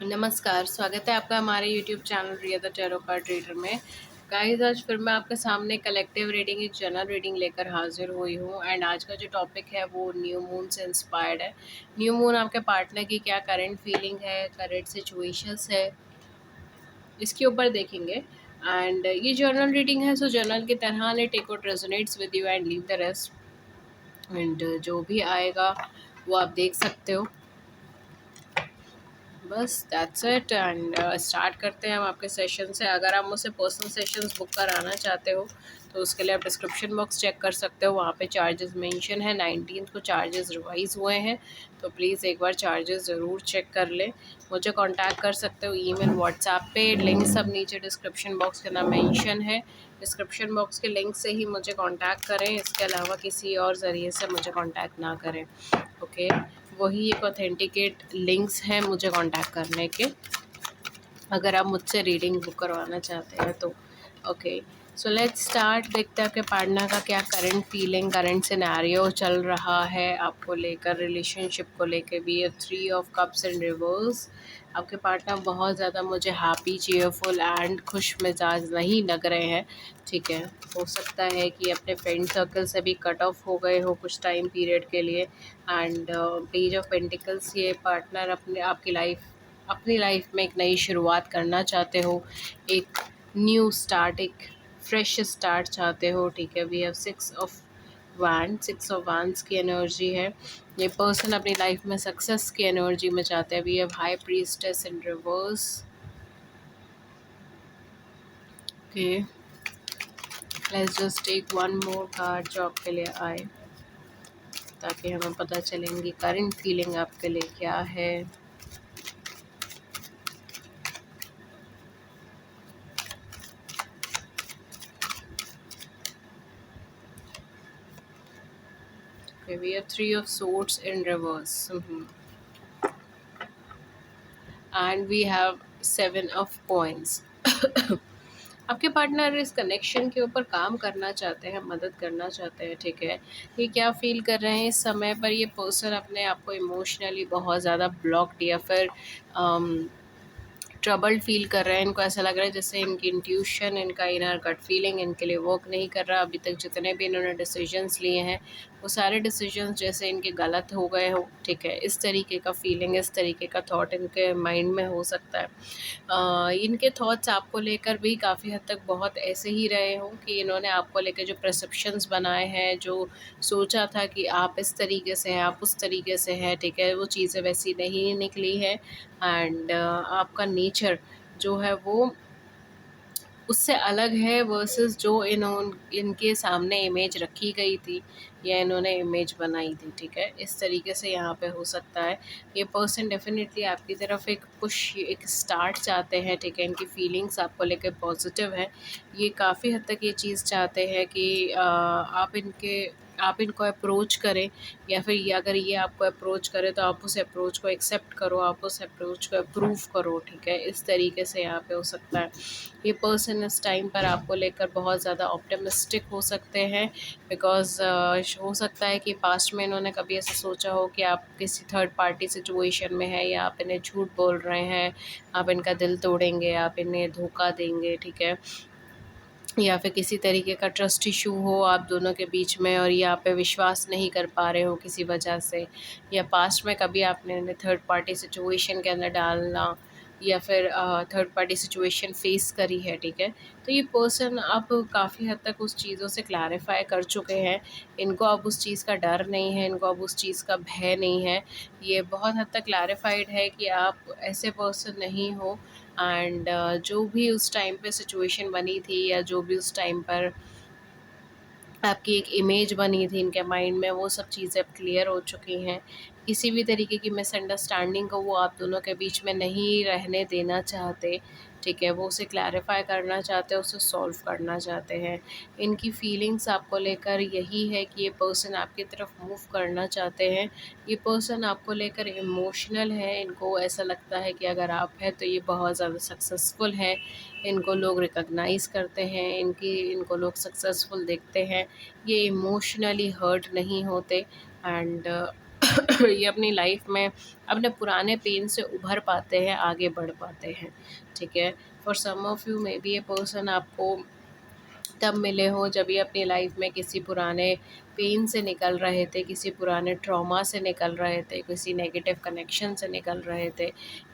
नमस्कार, स्वागत है आपका हमारे YouTube channel Riya the tarot card reader में। गाइस, आज फिर मैं आपके सामने कलेक्टिव रीडिंग, एक जनरल रीडिंग लेकर हाजिर हुई हूँ। एंड आज का जो टॉपिक है वो न्यू मून से इंस्पायर्ड है। न्यू मून आपके पार्टनर की क्या करंट फीलिंग है, करंट सिचुएशंस है, इसके ऊपर देखेंगे। एंड ये जर्नल रीडिंग है, सो जर्नल की तरह let take what resonates with you and leave the rest. And जो भी आएगा वो आप देख सकते हो। बस दैट्स इट। एंड स्टार्ट करते हैं हम आपके सेशन से। अगर आप मुझसे पर्सनल सेशंस बुक कराना चाहते हो तो उसके लिए आप डिस्क्रिप्शन बॉक्स चेक कर सकते हो, वहाँ पे चार्जेस मेंशन है। 19 को चार्जेस रिवाइज हुए हैं, तो प्लीज़ एक बार चार्जेस ज़रूर चेक कर लें। मुझे कांटेक्ट कर सकते हो ईमेल, व्हाट्सएप पे। लिंक सब नीचे डिस्क्रिप्शन बॉक्स के अंदर मेंशन है। डिस्क्रिप्शन बॉक्स के लिंक से ही मुझे कांटेक्ट करें, इसके अलावा किसी और ज़रिए से मुझे कांटेक्ट ना करें। ओके, वही एक ऑथेंटिकेट लिंक्स हैं मुझे कांटेक्ट करने के, अगर आप मुझसे रीडिंग बुक करवाना चाहते हैं तो। Okay, so let's start. देखते हैं कि पार्टनर का क्या करंट फीलिंग, करंट सिनेरियो चल रहा है आपको लेकर, रिलेशनशिप को लेकर भी। 3 ऑफ कप्स इन रिवर्स। आपके पार्टनर बहुत ज़्यादा मुझे हैप्पी, चीयरफुल एंड खुश मिजाज नहीं लग रहे हैं। ठीक है, हो सकता है कि अपने फ्रेंड सर्कल से भी कट ऑफ हो गए हो कुछ टाइम पीरियड के लिए। एंड पेज ऑफ पेंटिकल्स, ये पार्टनर अपनी लाइफ में एक नई शुरुआत करना चाहते हो, एक न्यू स्टार्ट, एक फ्रेश स्टार्ट चाहते हो। ठीक है, वी हैव 6 ऑफ वांड्स की एनर्जी है। ये पर्सन अपनी लाइफ में सक्सेस की एनर्जी में चाहते हैं। We have high priestess in reverse. Okay, let's just take one more card जो आपके लिए आए, ताकि हमें पता चलेंगी करंट फीलिंग आपके लिए क्या है। Okay, we have 3 of Swords in reverse. And we have 7 of Coins. आपके पार्टनर इस कनेक्शन के ऊपर काम करना चाहते हैं, मदद करना चाहते हैं। ठीक है, ये क्या फील कर रहे हैं इस समय पर? ये पर्सन अपने आप को इमोशनली बहुत ज़्यादा ब्लॉक्ड या फिर ट्रबल्ड फील कर रहे हैं। इनको ऐसा लग रहा है जैसे इनकी इंट्यूशन, इनका इनर गट फीलिंग इनके लिए वर्क नहीं कर रहा। अभी तक जितने भी इन्होंने डिसीजंस लिए हैं वो सारे डिसीजंस जैसे इनके गलत हो गए हो। ठीक है, इस तरीके का फीलिंग, इस तरीके का थॉट इनके माइंड में हो सकता है। इनके थॉट्स आपको लेकर भी काफ़ी हद तक बहुत ऐसे ही रहे हों कि इन्होंने आपको लेकर जो परसेप्शंस बनाए हैं, जो सोचा था कि आप इस तरीके से हैं, आप उस तरीके से हैं, ठीक है, वो चीज़ें वैसी नहीं निकली है। एंड आपका नेचर जो है वो उससे अलग है वर्सेस जो इनके सामने इमेज रखी गई थी या इन्होंने इमेज बनाई थी। ठीक है, इस तरीके से यहाँ पे हो सकता है। ये पर्सन डेफिनेटली आपकी तरफ एक पुश, एक स्टार्ट चाहते हैं। ठीक है, इनकी फीलिंग्स आपको लेकर पॉजिटिव है। ये काफ़ी हद तक ये चीज़ चाहते हैं कि आप इनको अप्रोच करें, या फिर ये अगर ये आपको अप्रोच करे तो आप उस अप्रोच को एक्सेप्ट करो, आप उस अप्रोच को अप्रूव करो। ठीक है, इस तरीके से यहाँ पे हो सकता है। ये पर्सन इस टाइम पर आपको लेकर बहुत ज़्यादा ऑप्टिमिस्टिक हो सकते हैं, बिकॉज़ हो सकता है कि पास्ट में इन्होंने कभी ऐसा सोचा हो कि आप किसी थर्ड पार्टी सिचुएशन में हैं, या आप इन्हें झूठ बोल रहे हैं, आप इनका दिल तोड़ेंगे, आप इन्हें धोखा देंगे। ठीक है, या फिर किसी तरीके का ट्रस्ट इशू हो आप दोनों के बीच में और ये आप पे विश्वास नहीं कर पा रहे हो किसी वजह से, या पास्ट में कभी आपने इन्हें थर्ड पार्टी सिचुएशन के अंदर डालना या फिर थर्ड पार्टी सिचुएशन फेस करी है। ठीक है, तो ये पर्सन अब काफ़ी हद तक उस चीज़ों से क्लैरिफाई कर चुके हैं। इनको अब उस चीज़ का डर नहीं है, इनको अब उस चीज़ का भय नहीं है। ये बहुत हद तक क्लैरिफाइड है कि आप ऐसे पर्सन नहीं हो। एंड जो भी उस टाइम पे सिचुएशन बनी थी, या जो भी उस टाइम पर आपकी एक इमेज बनी थी इनके माइंड में, वो सब चीज़ें अब क्लियर हो चुकी हैं। किसी भी तरीके की मिसअंडरस्टैंडिंग को वो आप दोनों के बीच में नहीं रहने देना चाहते। ठीक है, वो उसे क्लैरिफ़ाई करना चाहते हैं, उसे सॉल्व करना चाहते हैं। इनकी फीलिंग्स आपको लेकर यही है कि ये पर्सन आपकी तरफ मूव करना चाहते हैं। ये पर्सन आपको लेकर इमोशनल है, इनको ऐसा लगता है कि अगर आप हैं तो ये बहुत ज़्यादा सक्सेसफुल है। इनको लोग रिकॉग्नाइज़ करते हैं, इनको लोग सक्सेसफुल देखते हैं। ये इमोशनली हर्ट नहीं होते। एंड ये अपनी लाइफ में अपने पुराने पेन से उभर पाते हैं, आगे बढ़ पाते हैं, ठीक है। For some of you maybe ये पर्सन आपको तब मिले हो जब ये अपनी लाइफ में किसी पुराने पेन से निकल रहे थे, किसी पुराने ट्रॉमा से निकल रहे थे, किसी नेगेटिव कनेक्शन से निकल रहे थे।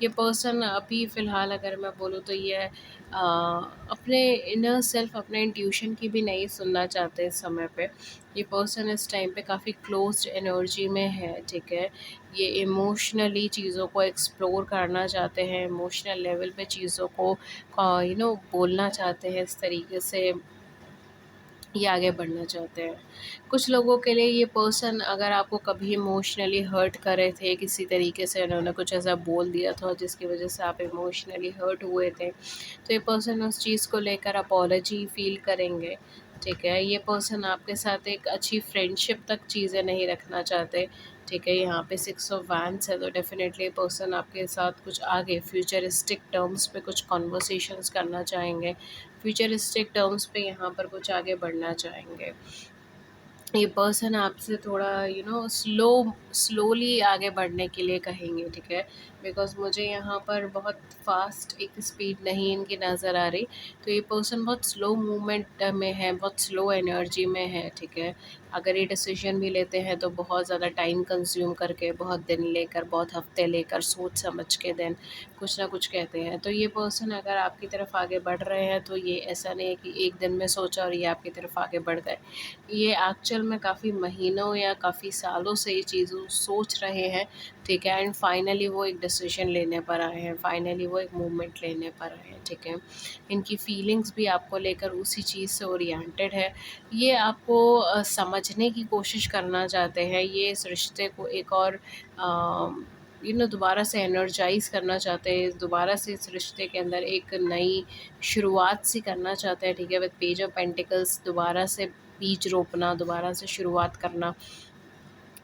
ये पर्सन अभी फ़िलहाल अगर मैं बोलूँ तो ये अपने इनर सेल्फ, अपने इंट्यूशन की भी नहीं सुनना चाहते इस समय पे। ये पर्सन इस टाइम पे काफ़ी क्लोज्ड एनर्जी में है, ठीक है। ये इमोशनली चीज़ों को एक्सप्लोर करना चाहते हैं, इमोशनल लेवल पे चीज़ों को बोलना चाहते हैं, इस तरीके से ये आगे बढ़ना चाहते हैं। कुछ लोगों के लिए ये पर्सन अगर आपको कभी इमोशनली हर्ट करे थे, किसी तरीके से उन्होंने कुछ ऐसा बोल दिया था जिसकी वज़ह से आप इमोशनली हर्ट हुए थे, तो ये पर्सन उस चीज़ को लेकर अपॉलजी फ़ील करेंगे, ठीक है। ये पर्सन आपके साथ एक अच्छी फ्रेंडशिप तक चीज़ें नहीं रखना चाहते, ठीक है। यहाँ पे 6 ऑफ वैंड्स है, तो डेफ़िनेटली ये पर्सन आपके साथ कुछ आगे फ्यूचरिस्टिक टर्म्स पे कुछ कन्वर्सेशंस करना चाहेंगे, फ्यूचरिस्टिक टर्म्स पे यहाँ पर कुछ आगे बढ़ना चाहेंगे। ये पर्सन आपसे थोड़ा स्लोली आगे बढ़ने के लिए कहेंगे, ठीक है। बिकॉज़ मुझे यहाँ पर बहुत फ़ास्ट एक स्पीड नहीं इनकी नज़र आ रही, तो ये पर्सन बहुत स्लो मूवमेंट में है, बहुत स्लो एनर्जी में है, ठीक है। अगर ये डिसीजन भी लेते हैं तो बहुत ज़्यादा टाइम कंज्यूम करके, बहुत दिन लेकर, बहुत हफ्ते लेकर, सोच समझ के देन कुछ ना कुछ कहते हैं। तो ये पर्सन अगर आपकी तरफ आगे बढ़ रहे हैं तो ये ऐसा नहीं है कि एक दिन में सोचा और ये आपकी तरफ आगे बढ़ गए। ये एक्चुअल में काफ़ी महीनों या काफ़ी सालों से ये चीज़ों सोच रहे हैं, ठीक है। एंड फाइनली वो एक डिसीजन लेने पर आए हैं, फाइनली वो एक मूवमेंट लेने पर आए हैं, ठीक है। इनकी फीलिंग्स भी आपको लेकर उसी चीज़ से ओरिएंटेड है। ये आपको समझने की कोशिश करना चाहते हैं, ये इस रिश्ते को एक और दोबारा से एनर्जाइज़ करना चाहते हैं, दोबारा से इस रिश्ते के अंदर एक नई शुरुआत सी करना चाहते हैं, ठीक है। विद पेज ऑफ पेंटिकल्स दोबारा से बीज रोपना, दोबारा से शुरुआत करना,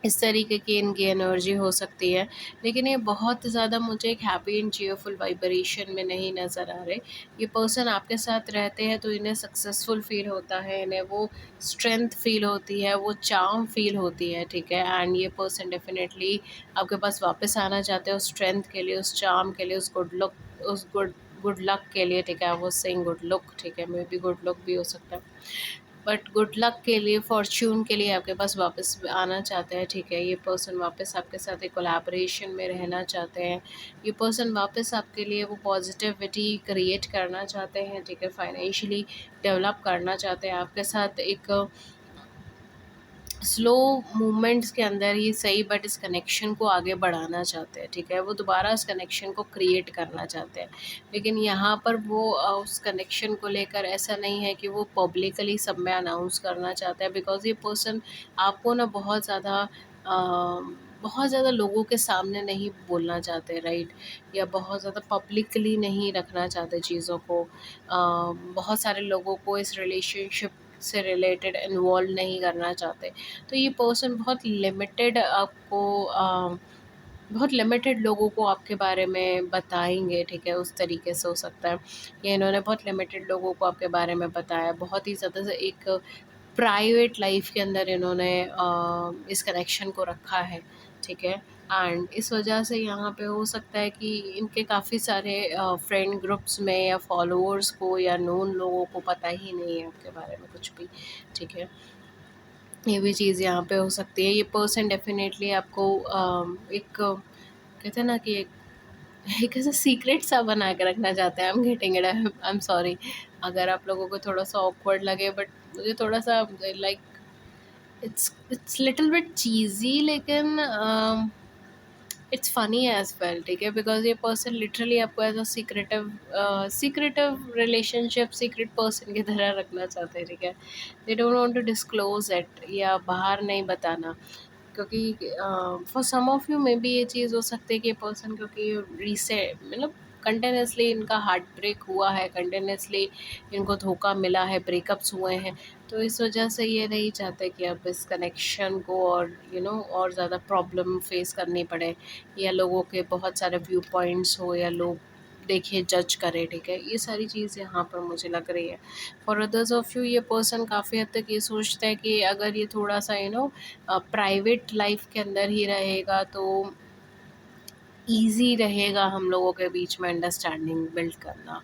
इस तरीके की इनकी एनर्जी हो सकती है। लेकिन ये बहुत ज़्यादा मुझे एक हैप्पी एंड चीयरफुल वाइब्रेशन में नहीं नज़र आ रहे। ये पर्सन आपके साथ रहते हैं तो इन्हें सक्सेसफुल फ़ील होता है, इन्हें वो स्ट्रेंथ फ़ील होती है, वो चार्म फ़ील होती है, ठीक है। एंड ये पर्सन डेफ़िनेटली आपके पास वापस आना चाहते हैं उस स्ट्रेंथ के लिए, उस चार्म के लिए, उस गुड लुक, उस गुड लक के लिए, ठीक है। I was saying good look, ठीक है, मेबी गुड लुक भी हो सकता है। बट गुड लक के लिए, फॉर्च्यून के लिए आपके पास वापस आना चाहते हैं, ठीक है। ये पर्सन वापस आपके साथ एक कोलैबोरेशन में रहना चाहते हैं। ये पर्सन वापस आपके लिए वो पॉजिटिविटी क्रिएट करना चाहते हैं, ठीक है। फाइनेंशियली डेवलप करना चाहते हैं आपके साथ एक स्लो मूवमेंट्स के अंदर ही सही, बट इस कनेक्शन को आगे बढ़ाना चाहते हैं, ठीक है। वो दोबारा इस कनेक्शन को क्रिएट करना चाहते हैं, लेकिन यहाँ पर वो उस कनेक्शन को लेकर ऐसा नहीं है कि वो पब्लिकली सब में अनाउंस करना चाहते हैं। बिकॉज़ ये पर्सन आपको ना बहुत ज़्यादा लोगों के सामने नहीं बोलना चाहते, राइट। या बहुत ज़्यादा पब्लिकली नहीं रखना चाहते चीज़ों को, बहुत सारे लोगों को इस रिलेशनशिप से रिलेटेड इन्वॉल्व नहीं करना चाहते। तो ये पर्सन बहुत लिमिटेड लोगों को आपके बारे में बताएँगे, ठीक है, उस तरीके से हो सकता है। या इन्होंने बहुत लिमिटेड लोगों को आपके बारे में बताया, बहुत ही ज़्यादा से एक प्राइवेट लाइफ़ के अंदर इन्होंने इस कनेक्शन को रखा है, ठीक है। एंड इस वजह से यहाँ पे हो सकता है कि इनके काफ़ी सारे फ्रेंड ग्रुप्स में या फॉलोअर्स को या नोन लोगों को पता ही नहीं है आपके बारे में कुछ भी, ठीक है। ये भी चीज़ यहाँ पे हो सकती है। ये पर्सन डेफ़िनेटली आपको एक कहते हैं ना कि एक ऐसा सीक्रेट सा बना के रखना चाहते हैं। I am getting it, I am sorry अगर आप लोगों को थोड़ा-सा ऑकवर्ड लगे, बट मुझे थोड़ा-सा like it's little bit cheesy, लेकिन इट्स फ़नी एज़ वेल, ठीक है। बिकॉज़ ये पर्सन लिटरली आपको as a secretive relationship, secret person की तरह रखना चाहते हैं, ठीक है। They don't want to disclose it, या बाहर नहीं बताना, क्योंकि for some of you maybe ये चीज़ हो सकती है कि ये पर्सन, क्योंकि कंटिन्यूअसली इनका हार्ट ब्रेक हुआ है, कंटिन्यूअसली इनको धोखा मिला है, ब्रेकअप्स हुए हैं, तो इस वजह से ये नहीं चाहते कि अब इस कनेक्शन को और और ज़्यादा प्रॉब्लम फेस करनी पड़े, या लोगों के बहुत सारे व्यू पॉइंट्स हो, या लोग देखे, जज करे, ठीक है। ये सारी चीज़ यहाँ पर मुझे लग रही है। फॉर अदर्स ऑफ यू ये पर्सन काफ़ी हद तक ये सोचता है कि अगर ये थोड़ा सा प्राइवेट लाइफ के अंदर ही रहेगा तो ईज़ी रहेगा हम लोगों के बीच में अंडरस्टैंडिंग बिल्ड करना।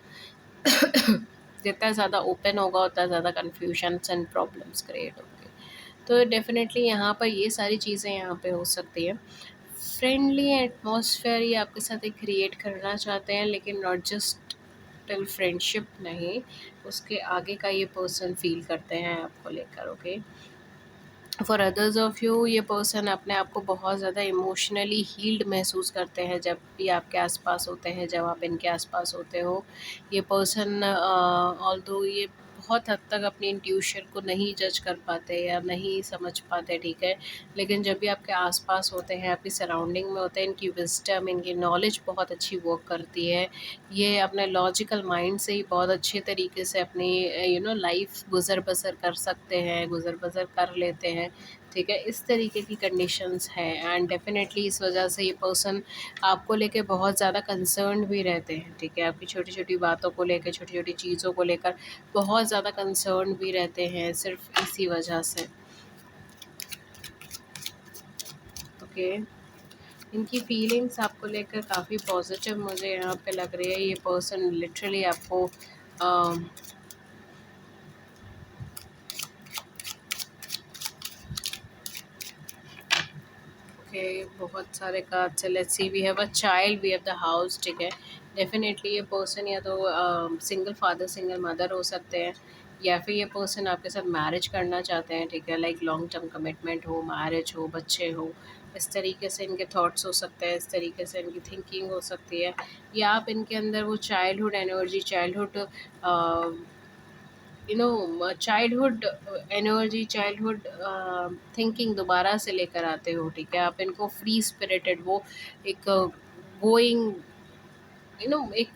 जितना ज़्यादा ओपन होगा उतना ज़्यादा कन्फ्यूजन्स एंड प्रॉब्लम्स क्रिएट होंगे। तो डेफ़िनेटली यहाँ पर ये सारी चीज़ें यहाँ पे हो सकती है। फ्रेंडली एटमॉस्फेयर ये आपके साथ एक क्रिएट करना चाहते हैं, लेकिन नॉट जस्ट टिल फ्रेंडशिप नहीं, उसके आगे का ये पर्सन फ़ील करते हैं आपको लेकर, okay. For others of you ये पर्सन अपने आप को बहुत ज़्यादा इमोशनली हील्ड महसूस करते हैं जब भी आपके आसपास होते हैं, जब आप इनके आसपास होते हो। ये पर्सन ऑल्दो ये बहुत हद तक अपनी इंट्यूशन को नहीं जज कर पाते या नहीं समझ पाते, ठीक है, लेकिन जब भी आपके आसपास होते हैं, आपकी सराउंडिंग में होते हैं, इनकी विजडम, इनकी नॉलेज बहुत अच्छी वर्क करती है। ये अपने लॉजिकल माइंड से ही बहुत अच्छे तरीके से अपनी लाइफ गुज़र बसर कर सकते हैं, गुज़र बसर कर लेते हैं, ठीक है। इस तरीके की कंडीशंस हैं एंड डेफिनेटली इस वजह से ये पर्सन आपको लेके बहुत ज़्यादा कंसर्न्ड भी रहते हैं, ठीक है। आपकी छोटी छोटी बातों को लेकर, छोटी छोटी चीज़ों को लेकर बहुत ज़्यादा कंसर्न भी रहते हैं सिर्फ इसी वजह से, ओके। इनकी फीलिंग्स आपको लेकर काफ़ी पॉजिटिव मुझे यहाँ पे लग रही है। ये पर्सन लिटरली आपको ओके बहुत सारे कार्ड्स है। Let's see, we have a child, we have the house, ठीक है। डेफिनेटली ये पर्सन या तो सिंगल फादर सिंगल मदर हो सकते हैं, या फिर ये पर्सन आपके साथ मैरिज करना चाहते हैं, ठीक है। लाइक लॉन्ग टर्म कमिटमेंट हो, मैरिज हो, बच्चे हो, इस तरीके से इनके थॉट्स हो सकते हैं, इस तरीके से इनकी थिंकिंग हो सकती है। या आप इनके अंदर वो childhood energy, childhood childhood energy, childhood thinking दोबारा से लेकर आते हो, ठीक है। आप इनको फ्री स्पिरिटेड, वो एक गोइंग एक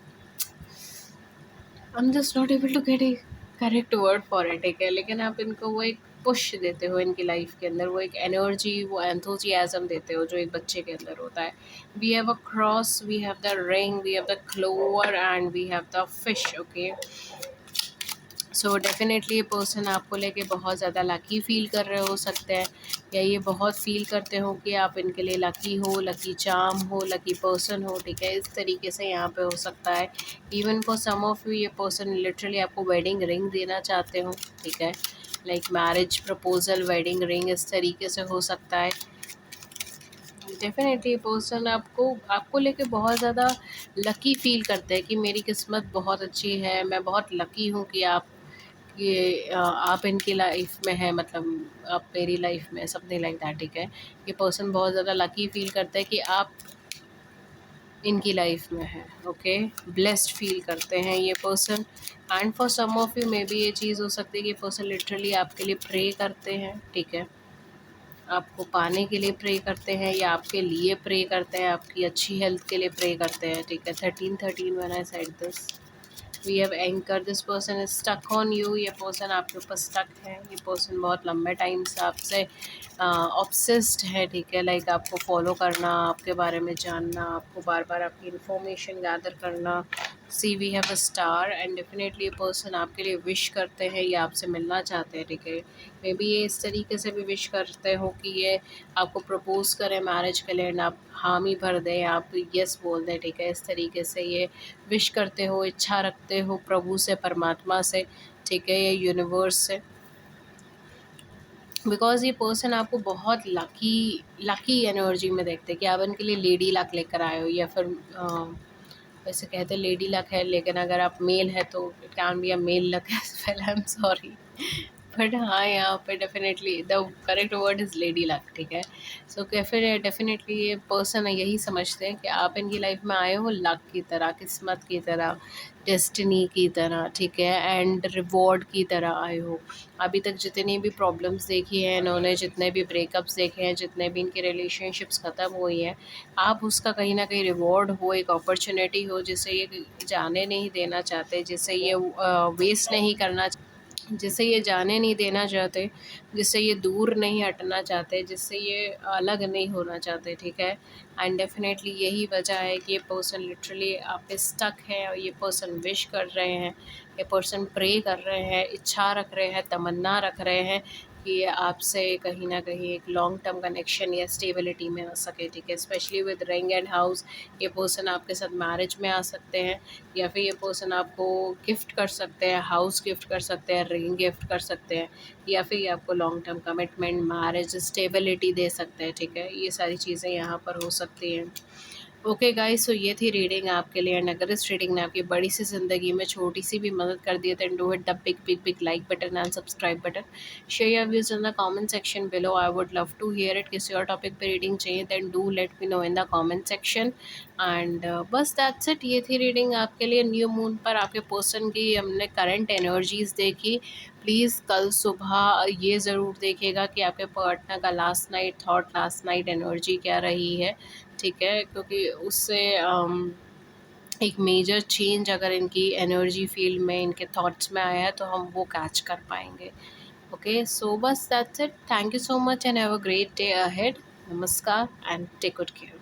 I am just not able to get a correct word for it, ठीक है, लेकिन आप इनको वो एक पुश देते हो इनकी लाइफ के अंदर, वो एक एनर्जी, वो एंथुजियाज्म देते हो जो एक बच्चे के अंदर होता है। We have a cross, we have the ring, we have the clover and we have the fish, okay. So definitely ये पर्सन आपको लेके बहुत ज़्यादा लकी फ़ील कर रहे हो सकते हैं, या ये बहुत फ़ील करते हो कि आप इनके लिए लकी हो, लकी चार्म हो, लकी पर्सन हो, ठीक है। इस तरीके से यहाँ पे हो सकता है। Even for some of you ये पर्सन लिटरली आपको वेडिंग रिंग देना चाहते हो, ठीक है। Like marriage proposal, wedding ring, इस तरीके से हो सकता है। डेफिनेटली पर्सन आपको आपको लेके बहुत ज़्यादा लकी फ़ील करते हैं कि मेरी किस्मत बहुत अच्छी है, मैं बहुत लकी हूँ कि आप इनकी लाइफ में हैं, मतलब आप मेरी लाइफ में, समथिंग लाइक दैट, ठीक है। ये पर्सन बहुत ज़्यादा लकी फ़ील करता है कि आप इनकी लाइफ में हैं, ओके। ब्लेस्ड फील करते हैं ये person. And for some of you maybe ये चीज़ हो सकती है कि ये पर्सन लिटरली आपके लिए प्रे करते हैं, ठीक है। आपको पाने के लिए प्रे करते हैं या आपके लिए प्रे करते हैं, आपकी अच्छी हेल्थ के लिए प्रे करते हैं, ठीक है। 13 when I said this, we have anchor, this person is stuck on you, ये पर्सन आपके ऊपर स्टक है। ये पर्सन बहुत लंबे टाइम से आपसे ऑब्सेस्ड है, ठीक है। लाइक आपको फॉलो करना, आपके बारे में जानना, आपको बार बार आपकी इंफॉर्मेशन गैदर करना। See, we have a star and definitely ये पर्सन आपके लिए विश करते हैं या आपसे मिलना चाहते हैं, ठीक है। मे बी ये इस तरीके से भी विश करते हो कि ये आपको प्रपोज करें मैरिज के लिए एंड आप हामी भर दें, आप यस बोल दें, ठीक है। इस तरीके से ये विश करते हो, इच्छा रखते हो प्रभु से, परमात्मा से, ठीक है, ये यूनिवर्स से। बिकॉज़ ये पर्सन आपको बहुत लकी लकी एनर्जी में देखते हैं कि आप इनके लिए लेडी लक लेकर आए हो, या फिर वैसे कहते हैं लेडी लक है, लेकिन अगर आप मेल है तो it can be a male luck as well, I am sorry, but हाँ यहाँ पे definitely the correct word is lady luck, ठीक है। सो फिर डेफिनेटली ये पर्सन यही समझते हैं कि आप इनकी लाइफ में आए हो लक की तरह, किस्मत की तरह, डेस्टिनी की तरह, ठीक है, एंड रिवॉर्ड की तरह आए हो। अभी तक जितनी भी प्रॉब्लम्स देखी हैं इन्होंने, जितने भी ब्रेकअप्स देखे हैं, जितने भी इनकी रिलेशनशिप्स ख़त्म हुई हैं, आप उसका कहीं ना कहीं रिवॉर्ड हो, एक अपॉर्चुनिटी हो जिसे ये जाने नहीं देना चाहते, जिसे ये वेस्ट नहीं करना। जिसे ये जाने नहीं देना चाहते, जिससे ये दूर नहीं हटना चाहते, जिससे ये अलग नहीं होना चाहते, ठीक है। एंड डेफिनेटली यही वजह है कि ये पर्सन लिटरली आप पे स्टक है, और ये पर्सन विश कर रहे हैं, ये पर्सन प्रे कर रहे हैं, इच्छा रख रहे हैं, तमन्ना रख रहे हैं कि ये आपसे कहीं ना कहीं एक लॉन्ग टर्म कनेक्शन या स्टेबिलिटी में आ सके, ठीक है। Specially with ring and house, ये पर्सन आपके साथ मैरिज में आ सकते हैं, या फिर ये पर्सन आपको गिफ्ट कर सकते हैं, हाउस गिफ्ट कर सकते हैं, रिंग गिफ्ट कर सकते हैं, या फिर ये आपको long term commitment, marriage, stability दे सकते हैं, ठीक है। ये सारी चीज़ें यहाँ पर हो सकती हैं। ओके गाइस, सो ये थी रीडिंग आपके लिए। एंड अगर इस रीडिंग ने आपकी बड़ी सी ज़िंदगी में छोटी सी भी मदद कर दी है, then do hit the big big big like button and subscribe button. Share your views in the comment section below, I would love to hear it. किसी और टॉपिक पे रीडिंग चाहिए, then do let me know in the comment section. And बस that's it, ये थी reading आपके लिए। New moon पर आपके पर्सन की हमने करंट एनर्जीज देखी। प्लीज़ कल सुबह ये ज़रूर देखिएगा कि आपके पार्टनर का last night thought, last night energy क्या रही है, ठीक है। क्योंकि उससे एक मेजर चेंज अगर इनकी एनर्जी फील्ड में, इनके थॉट्स में आया है, तो हम वो कैच कर पाएंगे। ओके, सो बस that's it. Thank you so much and have a great day ahead. नमस्कार एंड टेक गुड केयर।